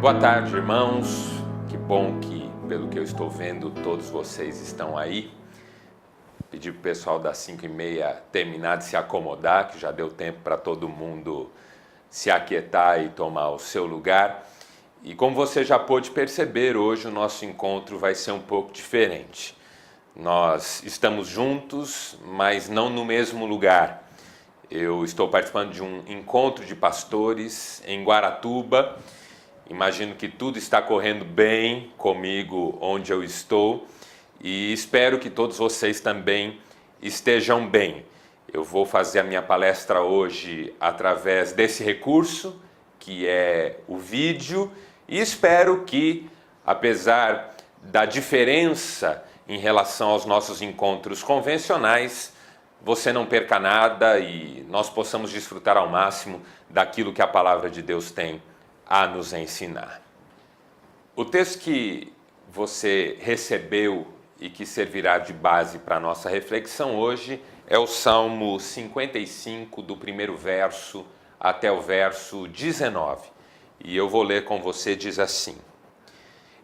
Boa tarde, irmãos. Que bom que, pelo que eu estou vendo, todos vocês estão aí. Pedi para o pessoal das 5h30 terminar de se acomodar, que já deu tempo para todo mundo se aquietar e tomar o seu lugar. E como você já pôde perceber, hoje o nosso encontro vai ser um pouco diferente. Nós estamos juntos, mas não no mesmo lugar. Eu estou participando de um encontro de pastores em Guaratuba. Imagino que tudo está correndo bem comigo onde eu estou e espero que todos vocês também estejam bem. Eu vou fazer a minha palestra hoje através desse recurso, que é o vídeo, e espero que, apesar da diferença em relação aos nossos encontros convencionais, você não perca nada e nós possamos desfrutar ao máximo daquilo que a palavra de Deus tem a nos ensinar. O texto que você recebeu e que servirá de base para a nossa reflexão hoje é o Salmo 55, do primeiro verso até o verso 19. E eu vou ler com você, diz assim: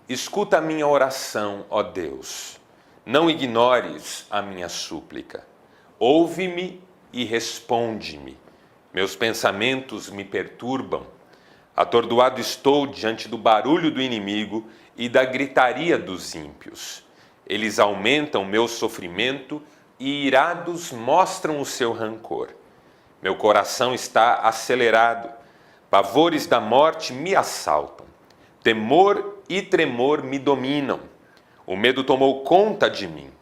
Escuta a minha oração, ó Deus, não ignores a minha súplica. Ouve-me e responde-me. Meus pensamentos me perturbam. Atordoado estou diante do barulho do inimigo e da gritaria dos ímpios. Eles aumentam meu sofrimento e irados mostram o seu rancor. Meu coração está acelerado. Pavores da morte me assaltam. Temor e tremor me dominam. O medo tomou conta de mim.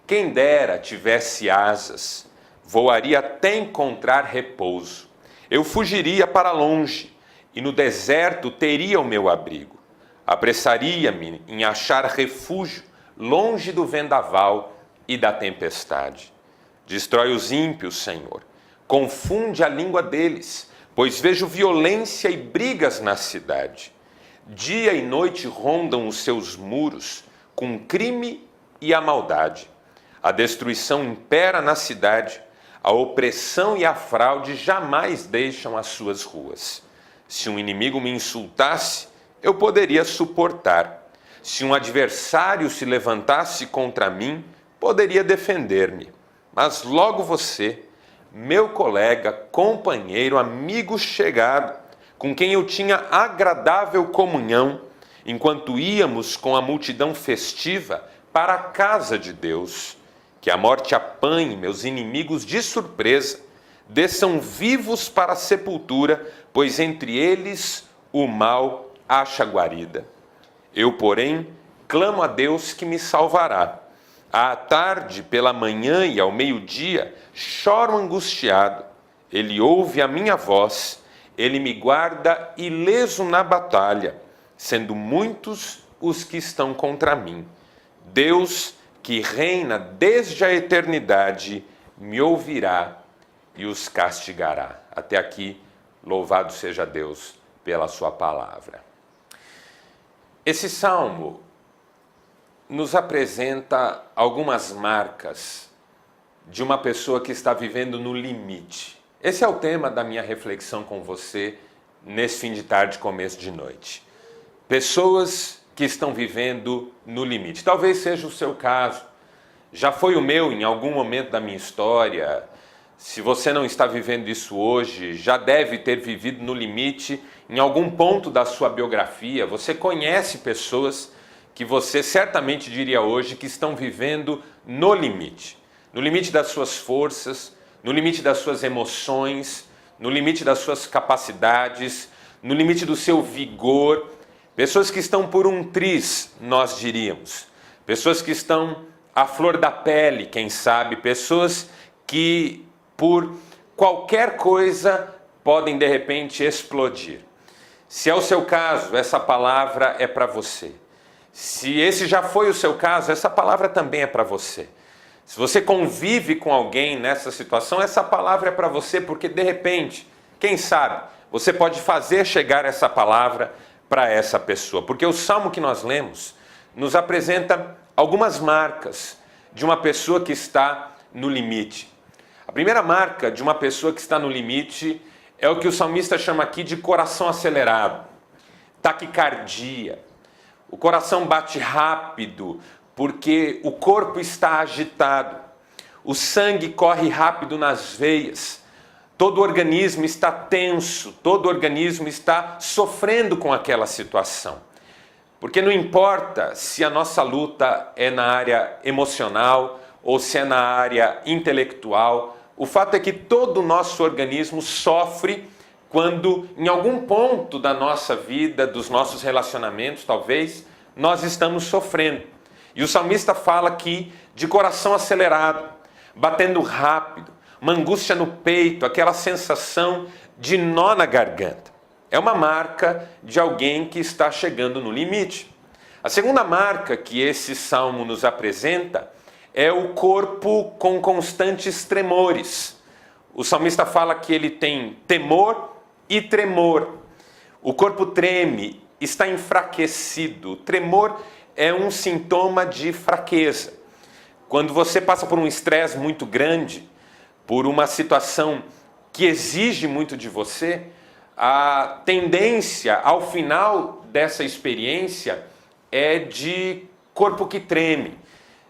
Quem dera tivesse asas, voaria até encontrar repouso. Eu fugiria para longe e no deserto teria o meu abrigo. Apressaria-me em achar refúgio longe do vendaval e da tempestade. Destrói os ímpios, Senhor. Confunde a língua deles, pois vejo violência e brigas na cidade. Dia e noite rondam os seus muros com crime e a maldade. A destruição impera na cidade, a opressão e a fraude jamais deixam as suas ruas. Se um inimigo me insultasse, eu poderia suportar. Se um adversário se levantasse contra mim, poderia defender-me. Mas logo você, meu colega, companheiro, amigo chegado, com quem eu tinha agradável comunhão, enquanto íamos com a multidão festiva para a casa de Deus, que a morte apanhe meus inimigos de surpresa, desçam vivos para a sepultura, pois entre eles o mal acha guarida. Eu, porém, clamo a Deus que me salvará. À tarde, pela manhã e ao meio-dia, choro angustiado. Ele ouve a minha voz, ele me guarda ileso na batalha, sendo muitos os que estão contra mim. Deus, que reina desde a eternidade, me ouvirá e os castigará. Até aqui, louvado seja Deus pela sua palavra. Esse salmo nos apresenta algumas marcas de uma pessoa que está vivendo no limite. Esse é o tema da minha reflexão com você nesse fim de tarde, começo de noite. Pessoas que estão vivendo no limite. Talvez seja o seu caso. Já foi o meu em algum momento da minha história. Se você não está vivendo isso hoje, já deve ter vivido no limite em algum ponto da sua biografia. Você conhece pessoas que você certamente diria hoje que estão vivendo no limite. No limite das suas forças, no limite das suas emoções, no limite das suas capacidades, no limite do seu vigor. Pessoas que estão por um triz, nós diríamos. Pessoas que estão à flor da pele, quem sabe. Pessoas que, por qualquer coisa, podem de repente explodir. Se é o seu caso, essa palavra é para você. Se esse já foi o seu caso, essa palavra também é para você. Se você convive com alguém nessa situação, essa palavra é para você, porque de repente, quem sabe, você pode fazer chegar essa palavra para essa pessoa. Porque o salmo que nós lemos nos apresenta algumas marcas de uma pessoa que está no limite. A primeira marca de uma pessoa que está no limite é o que o salmista chama aqui de coração acelerado. taquicardia. O coração bate rápido porque o corpo está agitado. O sangue corre rápido nas veias. Todo o organismo está tenso, todo o organismo está sofrendo com aquela situação. Porque não importa se a nossa luta é na área emocional ou se é na área intelectual, o fato é que todo o nosso organismo sofre quando, em algum ponto da nossa vida, dos nossos relacionamentos, talvez, nós estamos sofrendo. E o salmista fala aqui de coração acelerado, batendo rápido, uma angústia no peito, aquela sensação de nó na garganta. É uma marca de alguém que está chegando no limite. A segunda marca que esse salmo nos apresenta é o corpo com constantes tremores. O salmista fala que ele tem temor e tremor. O corpo treme, está enfraquecido. O tremor é um sintoma de fraqueza. Quando você passa por um estresse muito grande, por uma situação que exige muito de você, a tendência ao final dessa experiência é de corpo que treme,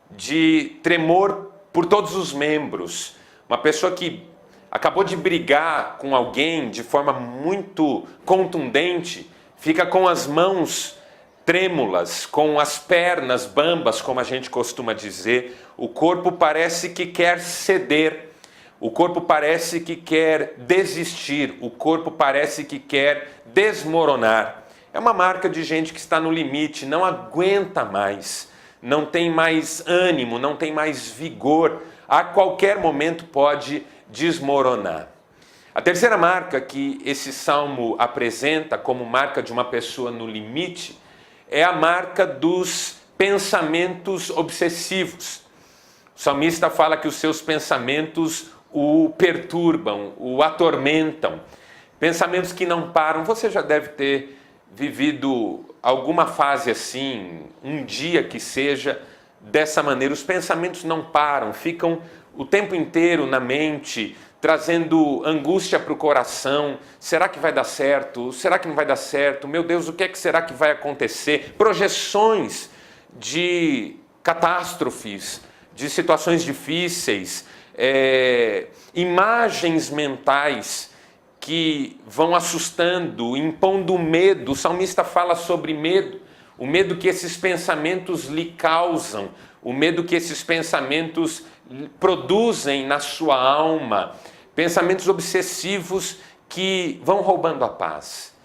de tremor por todos os membros. Uma pessoa que acabou de brigar com alguém de forma muito contundente, fica com as mãos trêmulas, com as pernas bambas, como a gente costuma dizer. O corpo parece que quer ceder. O corpo parece que quer desistir, o corpo parece que quer desmoronar. É uma marca de gente que está no limite, não aguenta mais, não tem mais ânimo, não tem mais vigor, a qualquer momento pode desmoronar. A terceira marca que esse salmo apresenta como marca de uma pessoa no limite é a marca dos pensamentos obsessivos. O salmista fala que os seus pensamentos o perturbam, o atormentam. Pensamentos que não param. Você já deve ter vivido alguma fase assim, um dia que seja dessa maneira. Os pensamentos não param, ficam o tempo inteiro na mente, trazendo angústia para o coração. Será que vai dar certo? Será que não vai dar certo? Meu Deus, o que é que será que vai acontecer? Projeções de catástrofes, de situações difíceis, imagens mentais que vão assustando, impondo medo. O salmista fala sobre medo, o medo que esses pensamentos lhe causam, o medo que esses pensamentos produzem na sua alma, pensamentos obsessivos que vão roubando a paz.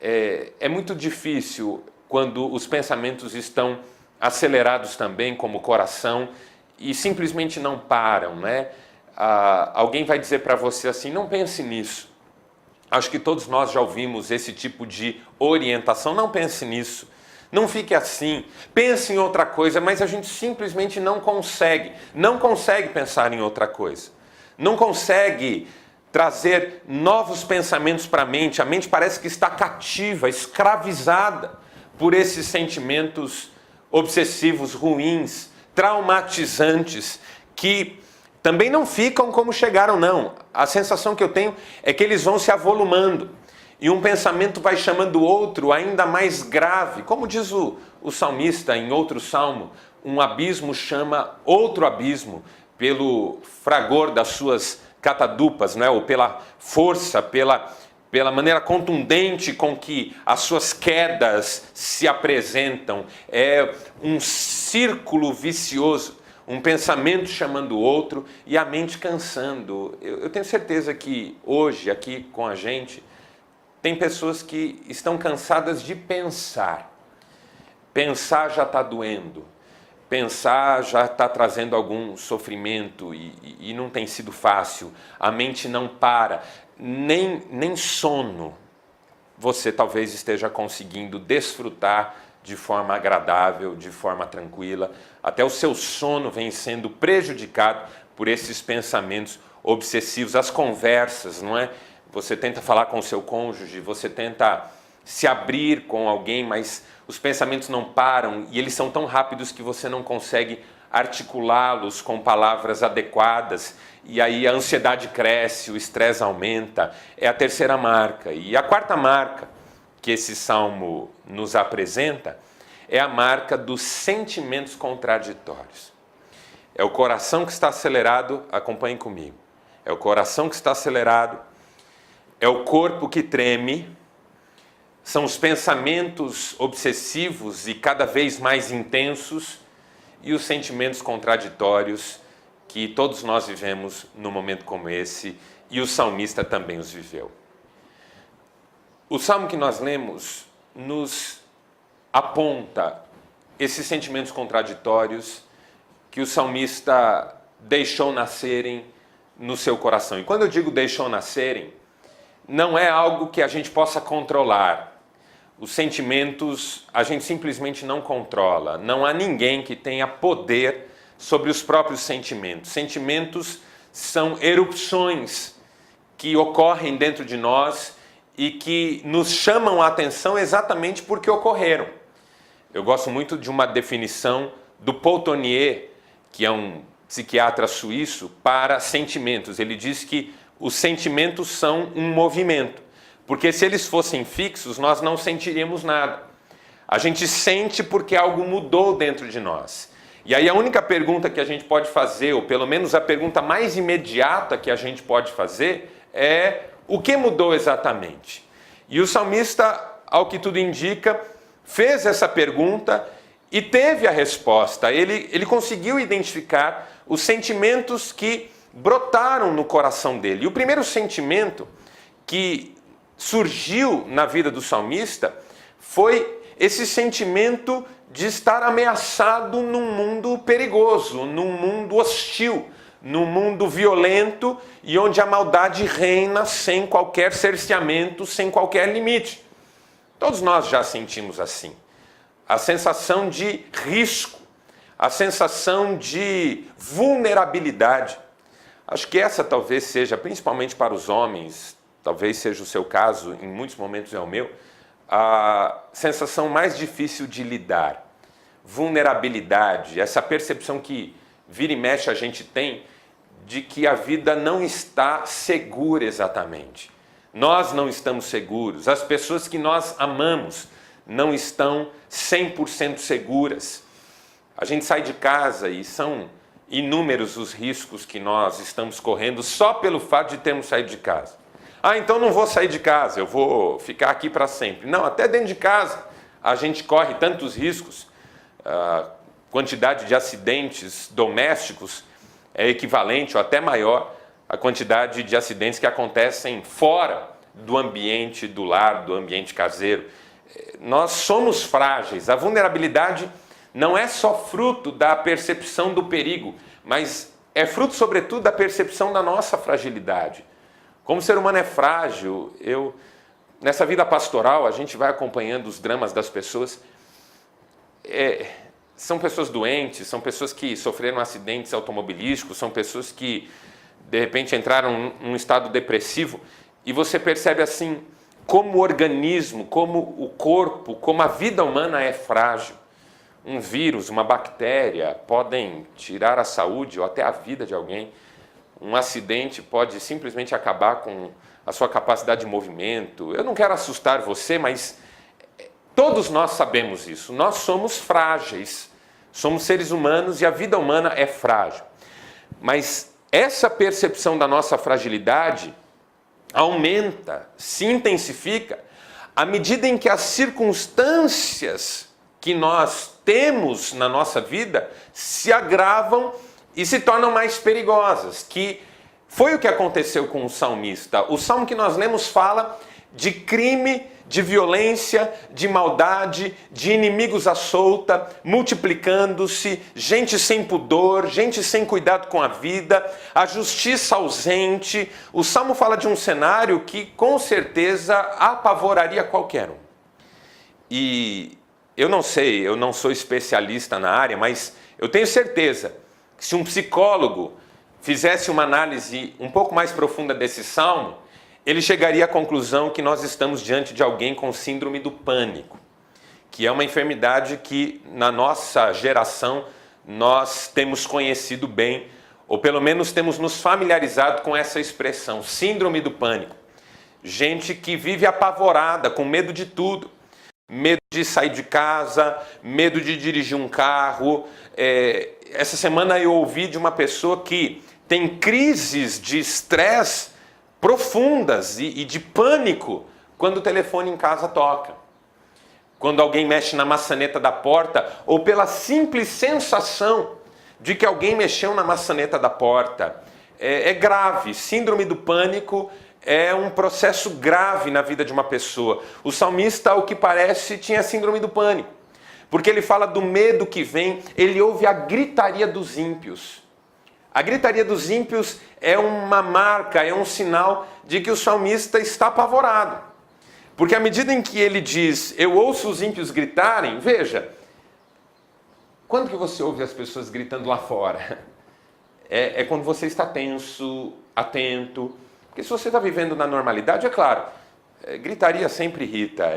É muito difícil quando os pensamentos estão acelerados também, como o coração, e simplesmente não param, né? Alguém vai dizer para você assim, não pense nisso. Acho que todos nós já ouvimos esse tipo de orientação, não pense nisso, não fique assim, pense em outra coisa, mas a gente simplesmente não consegue pensar em outra coisa, não consegue trazer novos pensamentos para a mente parece que está cativa, escravizada por esses sentimentos obsessivos ruins, traumatizantes, que também não ficam como chegaram, não. A sensação que eu tenho é que eles vão se avolumando e um pensamento vai chamando o outro ainda mais grave. Como diz o salmista em outro salmo, um abismo chama outro abismo pelo fragor das suas catadupas, né? Ou pela força, pela maneira contundente com que as suas quedas se apresentam. É um círculo vicioso, um pensamento chamando o outro e a mente cansando. Eu tenho certeza que hoje, aqui com a gente, tem pessoas que estão cansadas de pensar. Pensar já está doendo. Pensar já está trazendo algum sofrimento e não tem sido fácil. A mente não para. Nem sono você talvez esteja conseguindo desfrutar de forma agradável, de forma tranquila. Até o seu sono vem sendo prejudicado por esses pensamentos obsessivos. As conversas, não é? Você tenta falar com o seu cônjuge, você tenta se abrir com alguém, mas os pensamentos não param e eles são tão rápidos que você não consegue articulá-los com palavras adequadas, e aí a ansiedade cresce, o estresse aumenta. É a terceira marca. E a quarta marca que esse salmo nos apresenta é a marca dos sentimentos contraditórios. É o coração que está acelerado, acompanhem comigo. É o coração que está acelerado, é o corpo que treme, são os pensamentos obsessivos e cada vez mais intensos e os sentimentos contraditórios que todos nós vivemos num momento como esse e o salmista também os viveu. O salmo que nós lemos nos aponta esses sentimentos contraditórios que o salmista deixou nascerem no seu coração. E quando eu digo deixou nascerem, não é algo que a gente possa controlar. Os sentimentos a gente simplesmente não controla. Não há ninguém que tenha poder sobre os próprios sentimentos. Sentimentos são erupções que ocorrem dentro de nós e que nos chamam a atenção exatamente porque ocorreram. Eu gosto muito de uma definição do Paul Tournier, que é um psiquiatra suíço, para sentimentos. Ele diz que os sentimentos são um movimento, porque se eles fossem fixos, nós não sentiríamos nada. A gente sente porque algo mudou dentro de nós. E aí a única pergunta que a gente pode fazer, ou pelo menos a pergunta mais imediata que a gente pode fazer, é o que mudou exatamente? E o salmista, ao que tudo indica, fez essa pergunta e teve a resposta. Ele conseguiu identificar os sentimentos que brotaram no coração dele. E o primeiro sentimento que surgiu na vida do salmista foi esse sentimento de estar ameaçado num mundo perigoso, num mundo hostil, num mundo violento e onde a maldade reina sem qualquer cerceamento, sem qualquer limite. Todos nós já sentimos assim. A sensação de risco, a sensação de vulnerabilidade. Acho que essa talvez seja, principalmente para os homens, talvez seja o seu caso, em muitos momentos é o meu, a sensação mais difícil de lidar. Vulnerabilidade, essa percepção que vira e mexe a gente tem de que a vida não está segura exatamente. Nós não estamos seguros, as pessoas que nós amamos não estão 100% seguras. A gente sai de casa e são inúmeros os riscos que nós estamos correndo só pelo fato de termos saído de casa. Ah, então não vou sair de casa, eu vou ficar aqui para sempre. Não, até dentro de casa a gente corre tantos riscos. A quantidade de acidentes domésticos é equivalente ou até maior à quantidade de acidentes que acontecem fora do ambiente do lar, do ambiente caseiro. Nós somos frágeis. A vulnerabilidade não é só fruto da percepção do perigo, mas é fruto, sobretudo, da percepção da nossa fragilidade. Como o ser humano é frágil, nessa vida pastoral, a gente vai acompanhando os dramas das pessoas. São pessoas doentes, são pessoas que sofreram acidentes automobilísticos, são pessoas que, de repente, entraram num estado depressivo. E você percebe assim, como o organismo, como o corpo, como a vida humana é frágil. Um vírus, uma bactéria podem tirar a saúde ou até a vida de alguém. Um acidente pode simplesmente acabar com a sua capacidade de movimento. Eu não quero assustar você, mas todos nós sabemos isso. Nós somos frágeis, somos seres humanos e a vida humana é frágil. Mas essa percepção da nossa fragilidade aumenta, se intensifica, à medida em que as circunstâncias que nós temos na nossa vida se agravam e se tornam mais perigosas, que foi o que aconteceu com o salmista. O salmo que nós lemos fala de crime, de violência, de maldade, de inimigos à solta, multiplicando-se, gente sem pudor, gente sem cuidado com a vida, a justiça ausente. O salmo fala de um cenário que com certeza apavoraria qualquer um. E eu não sei, eu não sou especialista na área, mas eu tenho certeza que se um psicólogo fizesse uma análise um pouco mais profunda desse salmo, ele chegaria à conclusão que nós estamos diante de alguém com síndrome do pânico, que é uma enfermidade que na nossa geração nós temos conhecido bem, ou pelo menos temos nos familiarizado com essa expressão, síndrome do pânico. gente que vive apavorada, com medo de tudo. Medo de sair de casa, medo de dirigir um carro. Essa semana eu ouvi de uma pessoa que tem crises de estresse profundas e de pânico quando o telefone em casa toca. Quando alguém mexe na maçaneta da porta, ou pela simples sensação de que alguém mexeu na maçaneta da porta. É grave. Síndrome do pânico é um processo grave na vida de uma pessoa. O salmista, ao que parece, tinha síndrome do pânico. Porque ele fala do medo que vem, ele ouve a gritaria dos ímpios. A gritaria dos ímpios é uma marca, é um sinal de que o salmista está apavorado. Porque à medida em que ele diz, eu ouço os ímpios gritarem, veja, quando que você ouve as pessoas gritando lá fora? É quando você está tenso, atento. Porque se você está vivendo na normalidade, é claro, gritaria sempre irrita.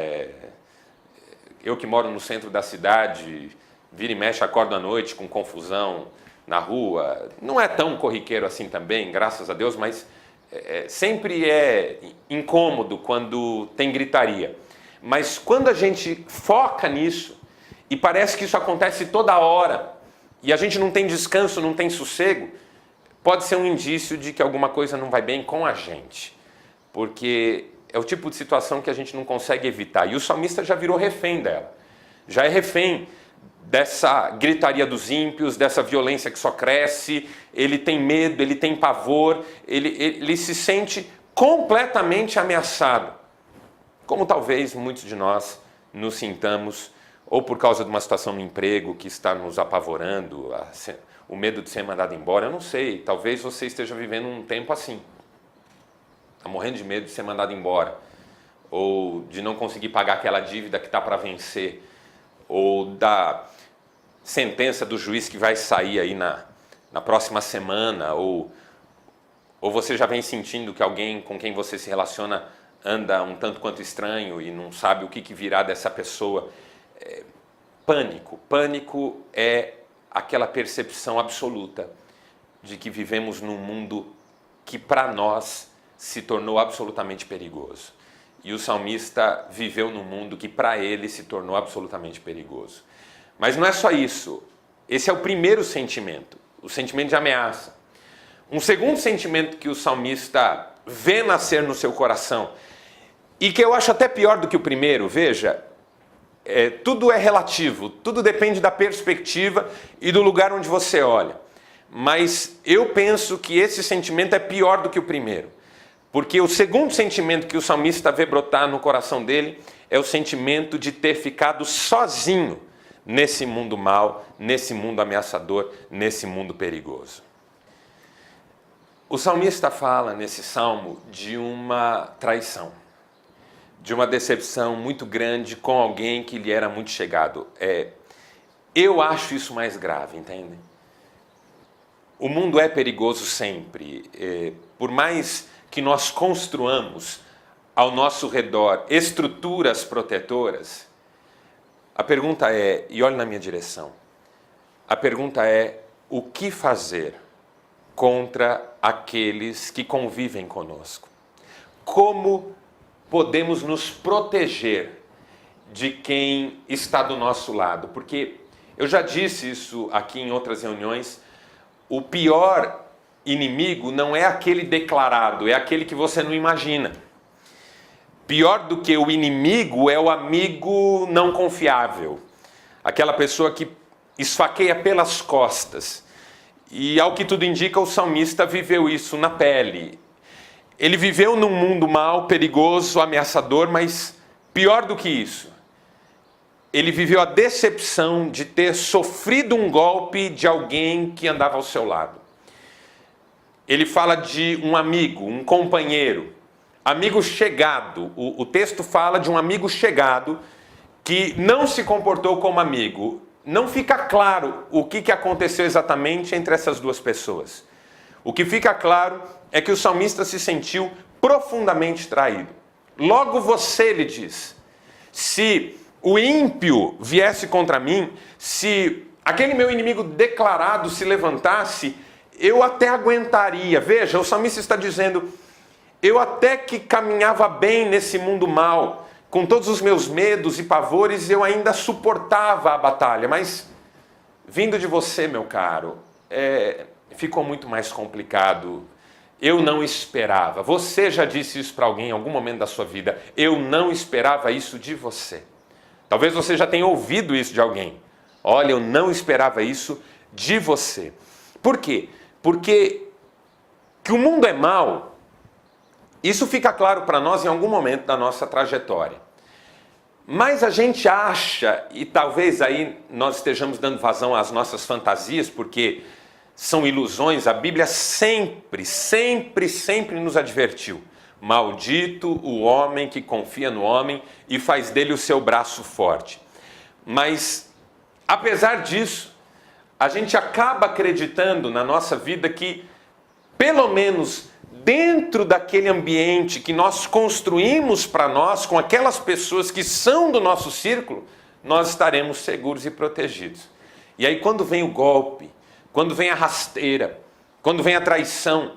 Eu que moro no centro da cidade, vira e mexe, acordo à noite com confusão na rua. Não é tão corriqueiro assim também, graças a Deus, mas sempre é incômodo quando tem gritaria. Mas quando a gente foca nisso, e parece que isso acontece toda hora, e a gente não tem descanso, não tem sossego, pode ser um indício de que alguma coisa não vai bem com a gente. Porque é o tipo de situação que a gente não consegue evitar. E o salmista já virou refém dela. Já é refém dessa gritaria dos ímpios, dessa violência que só cresce. Ele tem medo, ele tem pavor, ele se sente completamente ameaçado. Como talvez muitos de nós nos sintamos, ou por causa de uma situação no emprego que está nos apavorando, o medo de ser mandado embora, eu não sei. Talvez você esteja vivendo um tempo assim. Está morrendo de medo de ser mandado embora. Ou de não conseguir pagar aquela dívida que está para vencer. Ou da sentença do juiz que vai sair aí na próxima semana. Ou você já vem sentindo que alguém com quem você se relaciona anda um tanto quanto estranho e não sabe o que virá dessa pessoa. Pânico. Pânico é aquela percepção absoluta de que vivemos num mundo que para nós se tornou absolutamente perigoso. E o salmista viveu num mundo que para ele se tornou absolutamente perigoso. Mas não é só isso. Esse é o primeiro sentimento, o sentimento de ameaça. Um segundo sentimento que o salmista vê nascer no seu coração, e que eu acho até pior do que o primeiro, veja, tudo é relativo, tudo depende da perspectiva e do lugar onde você olha. Mas eu penso que esse sentimento é pior do que o primeiro. Porque o segundo sentimento que o salmista vê brotar no coração dele é o sentimento de ter ficado sozinho nesse mundo mau, nesse mundo ameaçador, nesse mundo perigoso. O salmista fala nesse salmo de uma traição, de uma decepção muito grande com alguém que lhe era muito chegado. Eu acho isso mais grave, entende? O mundo é perigoso sempre. Por mais que nós construamos ao nosso redor estruturas protetoras, a pergunta é, e olhe na minha direção, a pergunta é o que fazer contra aqueles que convivem conosco? Como podemos nos proteger de quem está do nosso lado? Porque eu já disse isso aqui em outras reuniões, o pior inimigo não é aquele declarado, é aquele que você não imagina. Pior do que o inimigo é o amigo não confiável. Aquela pessoa que esfaqueia pelas costas. E ao que tudo indica, o salmista viveu isso na pele. Ele viveu num mundo mau, perigoso, ameaçador, mas pior do que isso, ele viveu a decepção de ter sofrido um golpe de alguém que andava ao seu lado. Ele fala de um amigo, um companheiro, amigo chegado. O texto fala de um amigo chegado que não se comportou como amigo. Não fica claro o que aconteceu exatamente entre essas duas pessoas. O que fica claro é que o salmista se sentiu profundamente traído. Logo você, ele diz, se o ímpio viesse contra mim, se aquele meu inimigo declarado se levantasse, eu até aguentaria. Veja, o salmista está dizendo, eu até que caminhava bem nesse mundo mal, com todos os meus medos e pavores, eu ainda suportava a batalha, mas vindo de você, meu caro, ficou muito mais complicado. Eu não esperava. Você já disse isso para alguém em algum momento da sua vida. Eu não esperava isso de você. Talvez você já tenha ouvido isso de alguém. Olha, eu não esperava isso de você. Por quê? Porque que o mundo é mau, isso fica claro para nós em algum momento da nossa trajetória. Mas a gente acha, e talvez aí nós estejamos dando vazão às nossas fantasias, porque são ilusões, a Bíblia sempre, sempre, sempre nos advertiu. Maldito o homem que confia no homem e faz dele o seu braço forte. Mas, apesar disso, a gente acaba acreditando na nossa vida que, pelo menos dentro daquele ambiente que nós construímos para nós, com aquelas pessoas que são do nosso círculo, nós estaremos seguros e protegidos. E aí quando vem o golpe, quando vem a rasteira, quando vem a traição,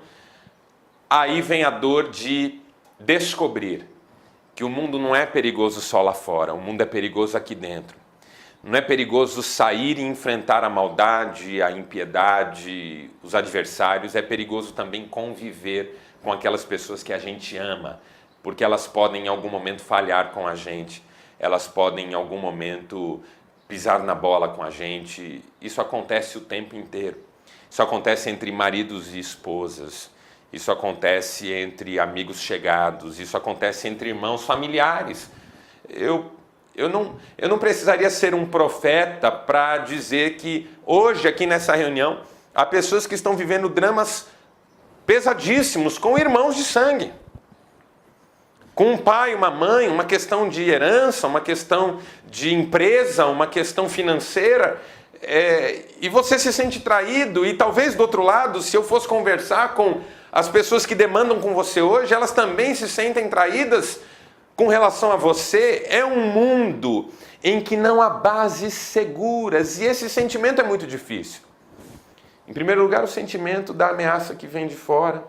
aí vem a dor de descobrir que o mundo não é perigoso só lá fora, o mundo é perigoso aqui dentro. Não é perigoso sair e enfrentar a maldade, a impiedade, os adversários. É perigoso também conviver com aquelas pessoas que a gente ama, porque elas podem em algum momento falhar com a gente, elas podem em algum momento pisar na bola com a gente. Isso acontece o tempo inteiro. Isso acontece entre maridos e esposas. Isso acontece entre amigos chegados. Isso acontece entre irmãos familiares. Eu não precisaria ser um profeta para dizer que hoje, aqui nessa reunião, há pessoas que estão vivendo dramas pesadíssimos com irmãos de sangue. Com um pai, uma mãe, uma questão de herança, uma questão de empresa, uma questão financeira. E você se sente traído. E talvez do outro lado, se eu fosse conversar com as pessoas que demandam com você hoje, elas também se sentem traídas com relação a você. É um mundo em que não há bases seguras e esse sentimento é muito difícil. Em primeiro lugar, o sentimento da ameaça que vem de fora,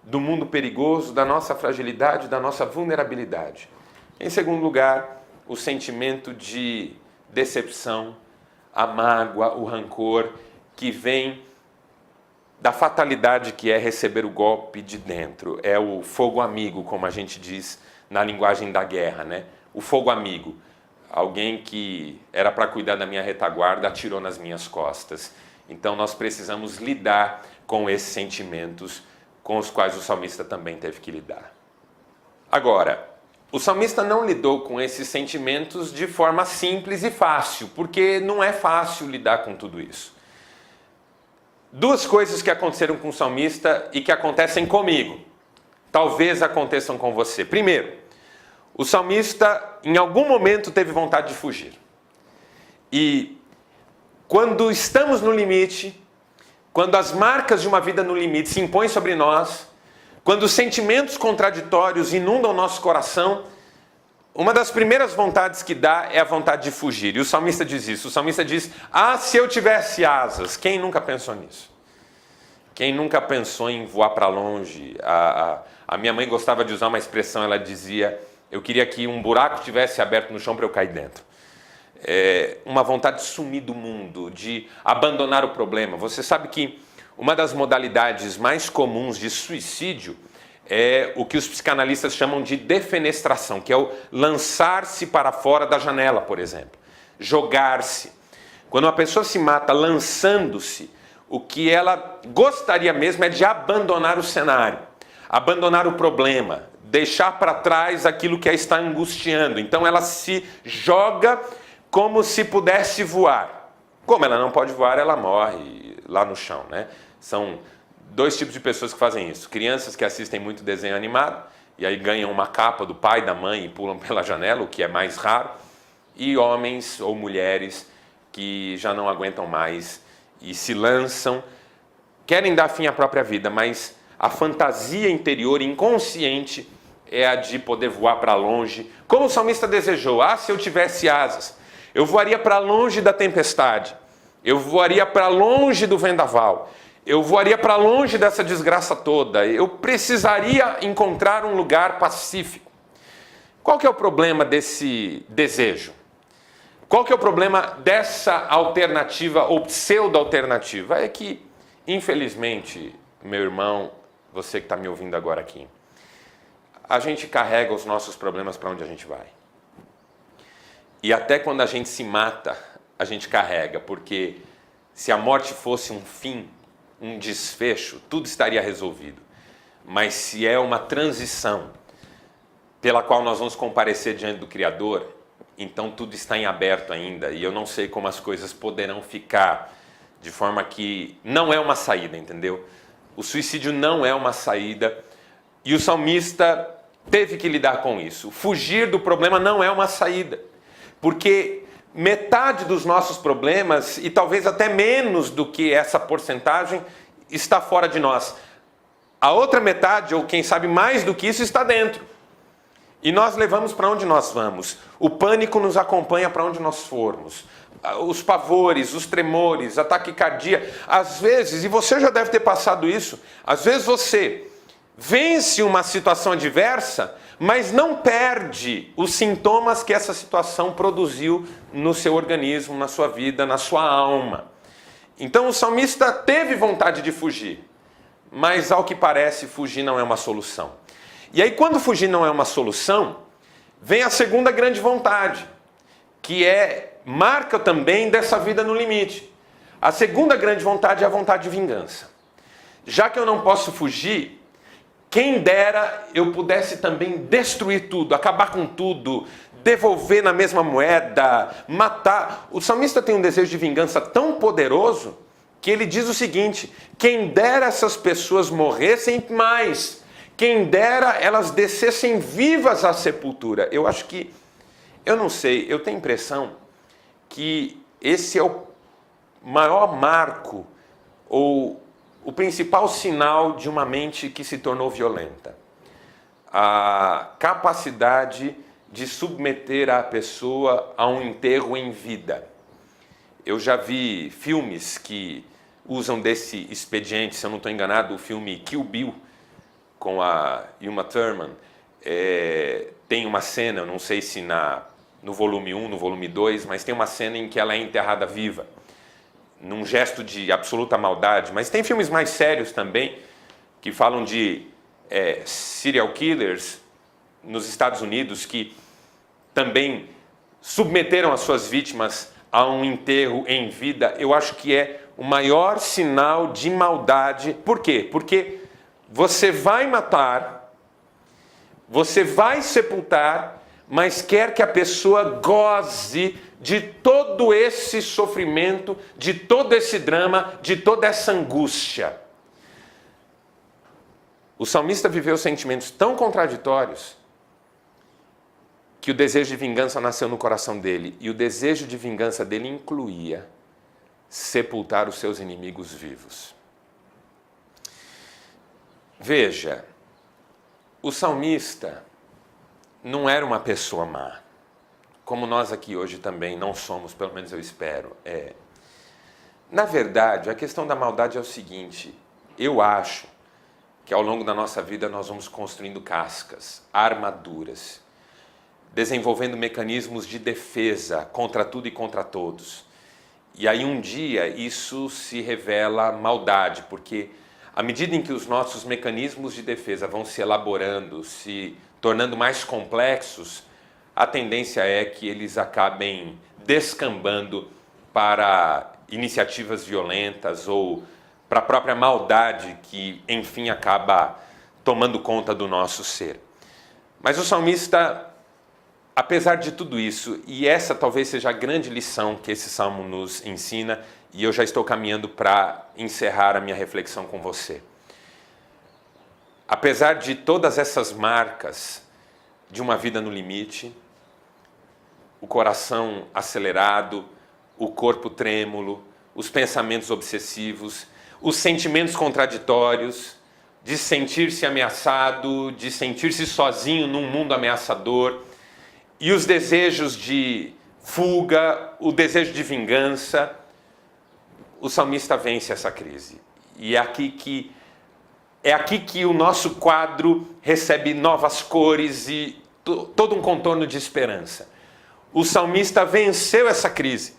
do mundo perigoso, da nossa fragilidade, da nossa vulnerabilidade. Em segundo lugar, o sentimento de decepção, a mágoa, o rancor que vem da fatalidade que é receber o golpe de dentro. É o fogo amigo, como a gente diz na linguagem da guerra, né? O fogo amigo. Alguém que era para cuidar da minha retaguarda atirou nas minhas costas. Então nós precisamos lidar com esses sentimentos com os quais o salmista também teve que lidar. Agora, o salmista não lidou com esses sentimentos de forma simples e fácil, porque não é fácil lidar com tudo isso. Duas coisas que aconteceram com o salmista e que acontecem comigo. Talvez aconteçam com você. Primeiro, o salmista em algum momento teve vontade de fugir. E quando estamos no limite, quando as marcas de uma vida no limite se impõem sobre nós, quando os sentimentos contraditórios inundam o nosso coração, uma das primeiras vontades que dá é a vontade de fugir. E o salmista diz isso. O salmista diz: ah, se eu tivesse asas. Quem nunca pensou nisso? Quem nunca pensou em voar para longe? A minha mãe gostava de usar uma expressão, ela dizia: eu queria que um buraco tivesse aberto no chão para eu cair dentro. Uma vontade de sumir do mundo, de abandonar o problema. Você sabe que uma das modalidades mais comuns de suicídio é o que os psicanalistas chamam de defenestração, que é o lançar-se para fora da janela, por exemplo. Jogar-se. Quando uma pessoa se mata lançando-se, o que ela gostaria mesmo é de abandonar o cenário, abandonar o problema, deixar para trás aquilo que a está angustiando. Então ela se joga como se pudesse voar. Como ela não pode voar, ela morre lá no chão, né? São dois tipos de pessoas que fazem isso. Crianças que assistem muito desenho animado e aí ganham uma capa do pai, da mãe e pulam pela janela, o que é mais raro. E homens ou mulheres que já não aguentam mais e se lançam, querem dar fim à própria vida, mas a fantasia interior inconsciente é a de poder voar para longe, como o salmista desejou. Ah, se eu tivesse asas, eu voaria para longe da tempestade, eu voaria para longe do vendaval, Eu voaria para longe dessa desgraça toda. Eu precisaria encontrar um lugar pacífico. Qual que é o problema desse desejo? Qual que é o problema dessa alternativa ou pseudo-alternativa? É que, infelizmente, meu irmão, você que está me ouvindo agora aqui, a gente carrega os nossos problemas para onde a gente vai. E até quando a gente se mata, a gente carrega, porque se a morte fosse um fim, um desfecho, tudo estaria resolvido. Mas se é uma transição pela qual nós vamos comparecer diante do Criador, então tudo está em aberto ainda. E eu não sei como as coisas poderão ficar, de forma que não é uma saída, entendeu? O suicídio não é uma saída. E o salmista teve que lidar com isso. Fugir do problema não é uma saída. Porque metade dos nossos problemas, e talvez até menos do que essa porcentagem, está fora de nós. A outra metade, ou quem sabe mais do que isso, está dentro. E nós levamos para onde nós vamos. O pânico nos acompanha para onde nós formos. Os pavores, os tremores, a taquicardia. Às vezes, e você já deve ter passado isso, às vezes você vence uma situação adversa, mas não perde os sintomas que essa situação produziu no seu organismo, na sua vida, na sua alma. Então o salmista teve vontade de fugir, mas ao que parece fugir não é uma solução. E aí quando fugir não é uma solução, vem a segunda grande vontade, que marca também dessa vida no limite. A segunda grande vontade é a vontade de vingança. Já que eu não posso fugir, quem dera eu pudesse também destruir tudo, acabar com tudo, devolver na mesma moeda, matar. O salmista tem um desejo de vingança tão poderoso que ele diz o seguinte: quem dera essas pessoas morressem mais, quem dera elas descessem vivas à sepultura. Eu acho que, eu não sei, eu tenho a impressão que esse é o maior marco ou o principal sinal de uma mente que se tornou violenta. A capacidade de submeter a pessoa a um enterro em vida. Eu já vi filmes que usam desse expediente, se eu não estou enganado, o filme Kill Bill, com a Uma Thurman, tem uma cena, eu não sei se no volume 1, no volume 2, mas tem uma cena em que ela é enterrada viva, num gesto de absoluta maldade. Mas tem filmes mais sérios também, que falam de serial killers nos Estados Unidos, que também submeteram as suas vítimas a um enterro em vida. Eu acho que é o maior sinal de maldade. Por quê? Porque você vai matar, você vai sepultar, mas quer que a pessoa goze de todo esse sofrimento, de todo esse drama, de toda essa angústia. O salmista viveu sentimentos tão contraditórios que o desejo de vingança nasceu no coração dele. E o desejo de vingança dele incluía sepultar os seus inimigos vivos. Veja, o salmista não era uma pessoa má, como nós aqui hoje também não somos, pelo menos eu espero. Na verdade, a questão da maldade é o seguinte: eu acho que ao longo da nossa vida nós vamos construindo cascas, armaduras, desenvolvendo mecanismos de defesa contra tudo e contra todos. E aí um dia isso se revela maldade, porque à medida em que os nossos mecanismos de defesa vão se elaborando, se tornando mais complexos, a tendência é que eles acabem descambando para iniciativas violentas ou para a própria maldade que, enfim, acaba tomando conta do nosso ser. Mas o salmista, apesar de tudo isso, e essa talvez seja a grande lição que esse salmo nos ensina, e eu já estou caminhando para encerrar a minha reflexão com você. Apesar de todas essas marcas de uma vida no limite, o coração acelerado, o corpo trêmulo, os pensamentos obsessivos, os sentimentos contraditórios, de sentir-se ameaçado, de sentir-se sozinho num mundo ameaçador, e os desejos de fuga, o desejo de vingança, o salmista vence essa crise. E é aqui que o nosso quadro recebe novas cores e todo um contorno de esperança. O salmista venceu essa crise.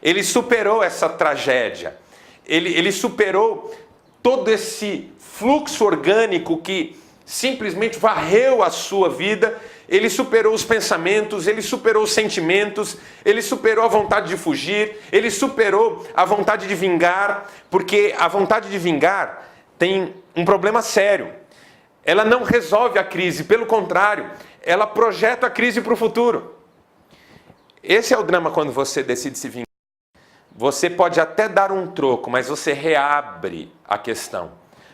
Ele superou essa tragédia. Ele superou todo esse fluxo orgânico que simplesmente varreu a sua vida. Ele superou os pensamentos, ele superou os sentimentos, ele superou a vontade de fugir, ele superou a vontade de vingar, porque a vontade de vingar tem um problema sério. Ela não resolve a crise, pelo contrário, ela projeta a crise para o futuro. Esse é o drama quando você decide se vingar. Você pode até dar um troco, mas você reabre a questão.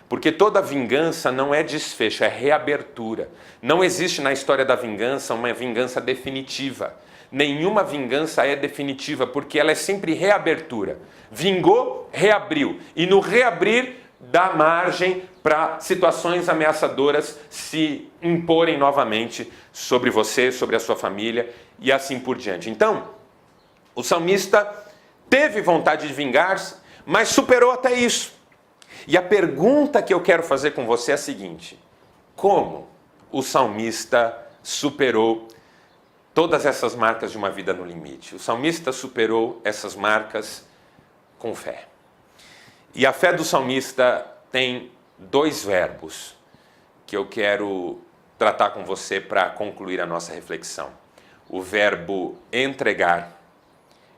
Porque toda vingança não é desfecho, é reabertura. Não existe na história da vingança uma vingança definitiva. Nenhuma vingança é definitiva, porque ela é sempre reabertura. Vingou, reabriu. E no reabrir, dá margem para situações ameaçadoras se imporem novamente sobre você, sobre a sua família e assim por diante. Então, o salmista teve vontade de vingar-se, mas superou até isso. E a pergunta que eu quero fazer com você é a seguinte: como o salmista superou todas essas marcas de uma vida no limite? O salmista superou essas marcas com fé. E a fé do salmista tem dois verbos que eu quero tratar com você para concluir a nossa reflexão. O verbo entregar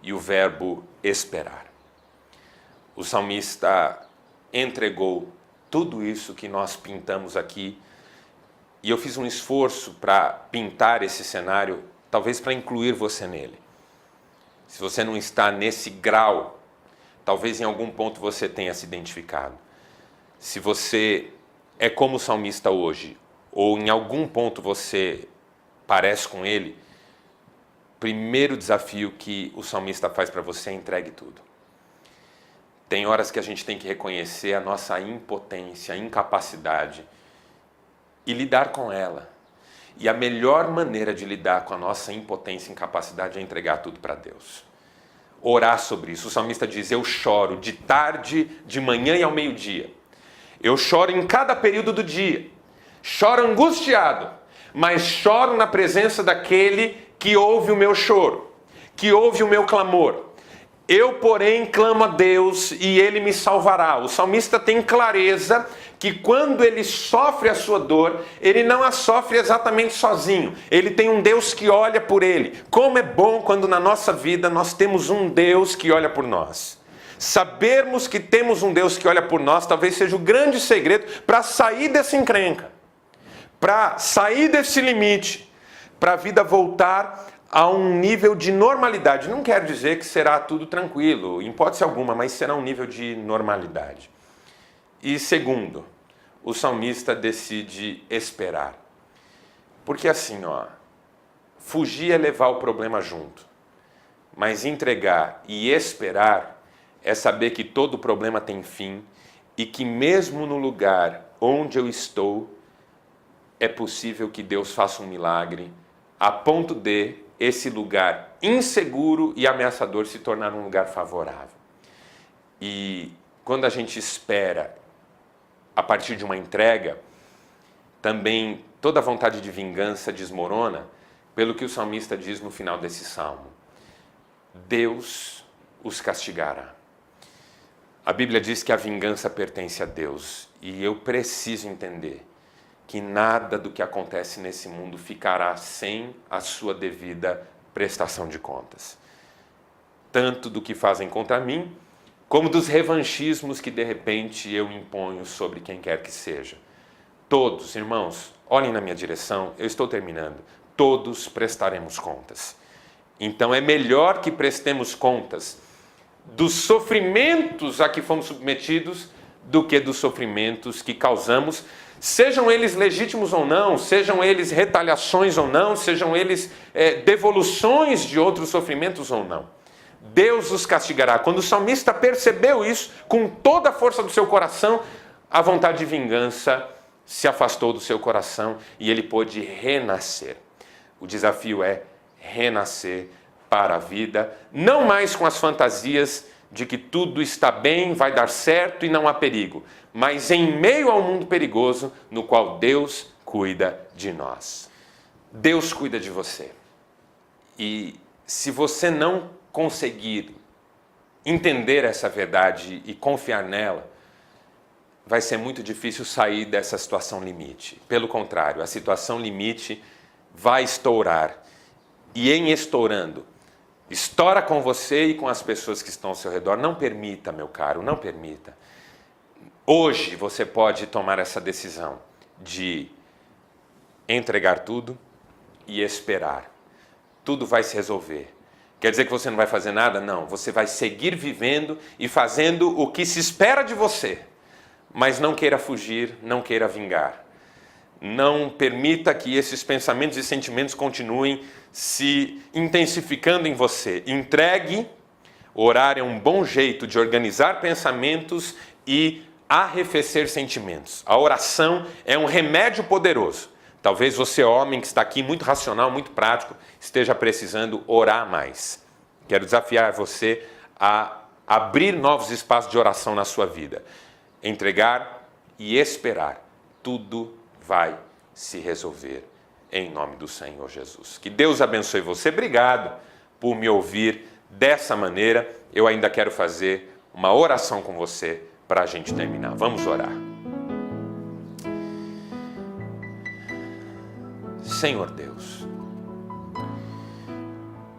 e o verbo esperar. O salmista entregou tudo isso que nós pintamos aqui, e eu fiz um esforço para pintar esse cenário, talvez para incluir você nele. Se você não está nesse grau, talvez em algum ponto você tenha se identificado. Se você é como o salmista hoje, ou em algum ponto você parece com ele, o primeiro desafio que o salmista faz para você é entregue tudo. Tem horas que a gente tem que reconhecer a nossa impotência, a incapacidade e lidar com ela. E a melhor maneira de lidar com a nossa impotência e incapacidade é entregar tudo para Deus. Orar sobre isso. O salmista diz: eu choro de tarde, de manhã e ao meio-dia. Eu choro em cada período do dia. Choro angustiado, mas choro na presença daquele que ouve o meu choro, que ouve o meu clamor. Eu, porém, clamo a Deus e Ele me salvará. O salmista tem clareza que quando ele sofre a sua dor, ele não a sofre exatamente sozinho. Ele tem um Deus que olha por ele. Como é bom quando na nossa vida nós temos um Deus que olha por nós. Sabermos que temos um Deus que olha por nós talvez seja o grande segredo para sair dessa encrenca, para sair desse limite, para a vida voltar a um nível de normalidade. Não quero dizer que será tudo tranquilo, em hipótese alguma, mas será um nível de normalidade. E segundo, o salmista decide esperar. Porque assim, fugir é levar o problema junto. Mas entregar e esperar é saber que todo problema tem fim e que mesmo no lugar onde eu estou, é possível que Deus faça um milagre a ponto de esse lugar inseguro e ameaçador se tornar um lugar favorável. E quando a gente espera a partir de uma entrega, também toda vontade de vingança desmorona, pelo que o salmista diz no final desse salmo: Deus os castigará. A Bíblia diz que a vingança pertence a Deus, e eu preciso entender que nada do que acontece nesse mundo ficará sem a sua devida prestação de contas. Tanto do que fazem contra mim, como dos revanchismos que de repente eu imponho sobre quem quer que seja. Todos, irmãos, olhem na minha direção, eu estou terminando. Todos prestaremos contas. Então é melhor que prestemos contas dos sofrimentos a que fomos submetidos do que dos sofrimentos que causamos, sejam eles legítimos ou não, sejam eles retaliações ou não, sejam eles devoluções de outros sofrimentos ou não. Deus os castigará. Quando o salmista percebeu isso, com toda a força do seu coração, a vontade de vingança se afastou do seu coração e ele pôde renascer. O desafio é renascer para a vida, não mais com as fantasias de que tudo está bem, vai dar certo e não há perigo, mas em meio ao mundo perigoso no qual Deus cuida de nós. Deus cuida de você. E se você não conseguir entender essa verdade e confiar nela, vai ser muito difícil sair dessa situação limite. Pelo contrário, a situação limite vai estourar. E em estourando, estoura com você e com as pessoas que estão ao seu redor. Não permita, meu caro, não permita. Hoje você pode tomar essa decisão de entregar tudo e esperar. Tudo vai se resolver. Quer dizer que você não vai fazer nada? Não, você vai seguir vivendo e fazendo o que se espera de você. Mas não queira fugir, não queira vingar. Não permita que esses pensamentos e sentimentos continuem se intensificando em você. Entregue. Orar é um bom jeito de organizar pensamentos e arrefecer sentimentos. A oração é um remédio poderoso. Talvez você, homem que está aqui, muito racional, muito prático, esteja precisando orar mais. Quero desafiar você a abrir novos espaços de oração na sua vida. Entregar e esperar. Tudo vai se resolver em nome do Senhor Jesus. Que Deus abençoe você. Obrigado por me ouvir dessa maneira. Eu ainda quero fazer uma oração com você para a gente terminar. Vamos orar. Senhor Deus,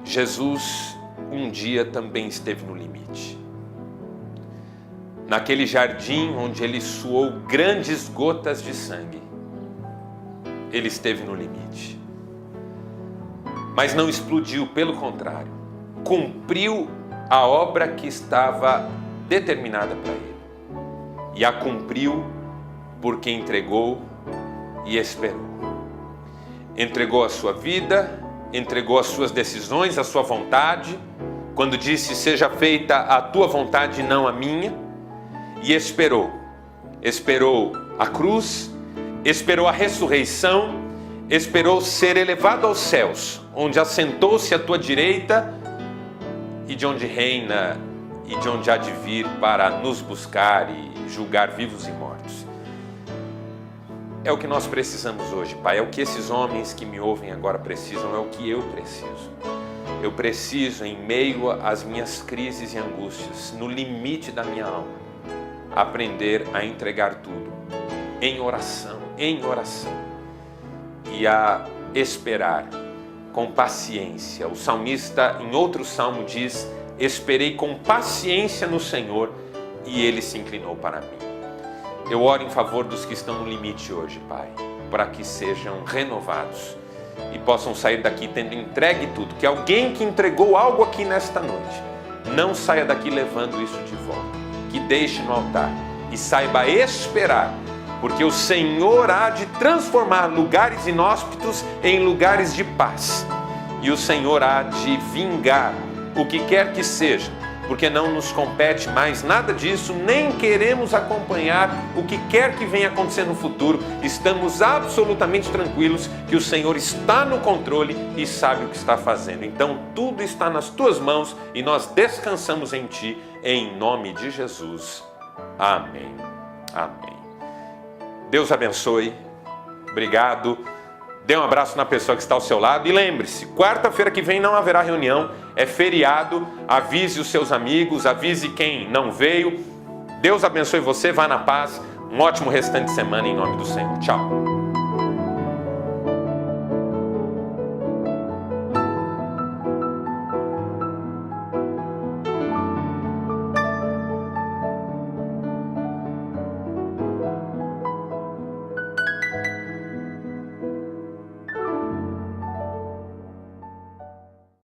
Jesus um dia também esteve no limite. Naquele jardim onde ele suou grandes gotas de sangue, ele esteve no limite. Mas não explodiu, pelo contrário, cumpriu a obra que estava determinada para ele. E a cumpriu porque entregou e esperou. Entregou a sua vida, entregou as suas decisões, a sua vontade, quando disse, seja feita a tua vontade e não a minha, e esperou. Esperou a cruz, esperou a ressurreição, esperou ser elevado aos céus, onde assentou-se à tua direita e de onde reina e de onde há de vir para nos buscar e julgar vivos e mortos. É o que nós precisamos hoje, Pai. É o que esses homens que me ouvem agora precisam, é o que eu preciso. Eu preciso, em meio às minhas crises e angústias, no limite da minha alma, aprender a entregar tudo em oração, e a esperar com paciência. O salmista, em outro salmo, diz, esperei com paciência no Senhor e Ele se inclinou para mim. Eu oro em favor dos que estão no limite hoje, Pai, para que sejam renovados e possam sair daqui tendo entregue tudo. Que alguém que entregou algo aqui nesta noite não saia daqui levando isso de volta. Que deixe no altar e saiba esperar, porque o Senhor há de transformar lugares inóspitos em lugares de paz. E o Senhor há de vingar o que quer que seja, porque não nos compete mais nada disso, nem queremos acompanhar o que quer que venha acontecer no futuro. Estamos absolutamente tranquilos que o Senhor está no controle e sabe o que está fazendo. Então tudo está nas tuas mãos e nós descansamos em ti, em nome de Jesus. Amém. Amém. Deus abençoe. Obrigado. Dê um abraço na pessoa que está ao seu lado e lembre-se, quarta-feira que vem não haverá reunião, é feriado, avise os seus amigos, avise quem não veio. Deus abençoe você, vá na paz, um ótimo restante de semana em nome do Senhor. Tchau.